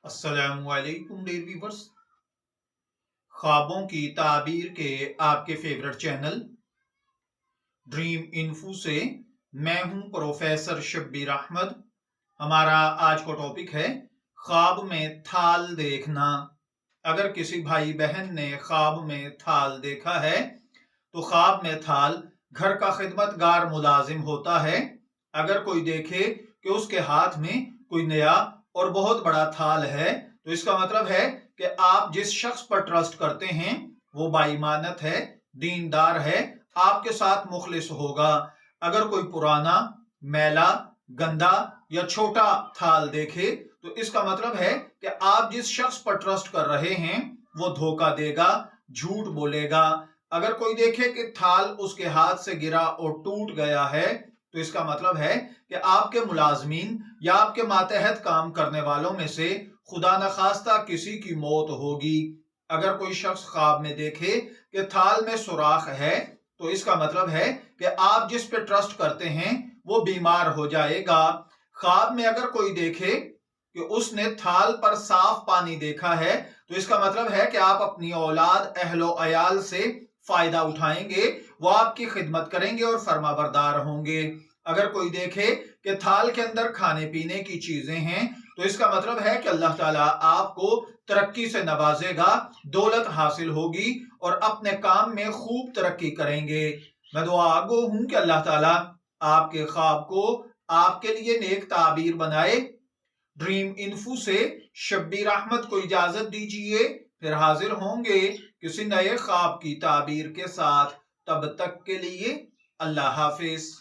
अस्सलाम वालेकुम dear viewers. ख्वाबों की ताबीर के आपके फेवरेट चैनल ड्रीम इन्फो से मैं हूं प्रोफेसर शब्बीर अहमद। हमारा आज का टॉपिक है ख्वाब में थाल देखना। अगर किसी भाई बहन ने ख्वाब में थाल देखा है तो ख्वाब में थाल घर का खिदमतगार मुलाजिम होता है। अगर कोई देखे कि उसके हाथ में कोई नया और बहुत बड़ा थाल है तो इसका मतलब है कि आप जिस शख्स पर ट्रस्ट करते हैं वो बाईमानत है, दीनदार है, आपके साथ मुखलिस होगा। अगर कोई पुराना, मैला, गंदा या छोटा थाल देखे तो इसका मतलब है कि आप जिस शख्स पर ट्रस्ट कर रहे हैं वो धोखा देगा, झूठ बोलेगा। अगर कोई देखे कि थाल उसके हाथ से गिरा और टूट गया है तो इसका मतलब है कि आपके मुलाजमीन या आपके मातहत काम करने वालों में से खुदा न खास्ता किसी की मौत होगी। अगर कोई शख्स ख्वाब में देखे कि थाल में सुराख है तो इसका मतलब है कि आप जिस पे ट्रस्ट करते हैं वो बीमार हो जाएगा। ख्वाब में अगर कोई देखे कि उसने थाल पर साफ पानी देखा है तो इसका मतलब है कि आप अपनी औलाद, अहलो अयाल से फायदा उठाएंगे, वो आपकी खिदमत करेंगे और फर्माबरदार होंगे। अगर कोई देखे कि थाल के अंदर खाने पीने की चीजें हैं तो इसका मतलब है कि अल्लाह ताला आपको तरक्की से नवाजेगा, दौलत हासिल होगी और अपने काम में खूब तरक्की करेंगे। मैं दुआ गो हूं कि अल्लाह ताला आपके ख्वाब को आपके लिए नेक ताबीर बनाए। ड्रीम इन्फो से शब्बीर अहमद को इजाजत दीजिए, फिर हाजिर होंगे किसी नए ख्वाब की ताबीर के साथ। तब तक के लिए अल्लाह हाफिज।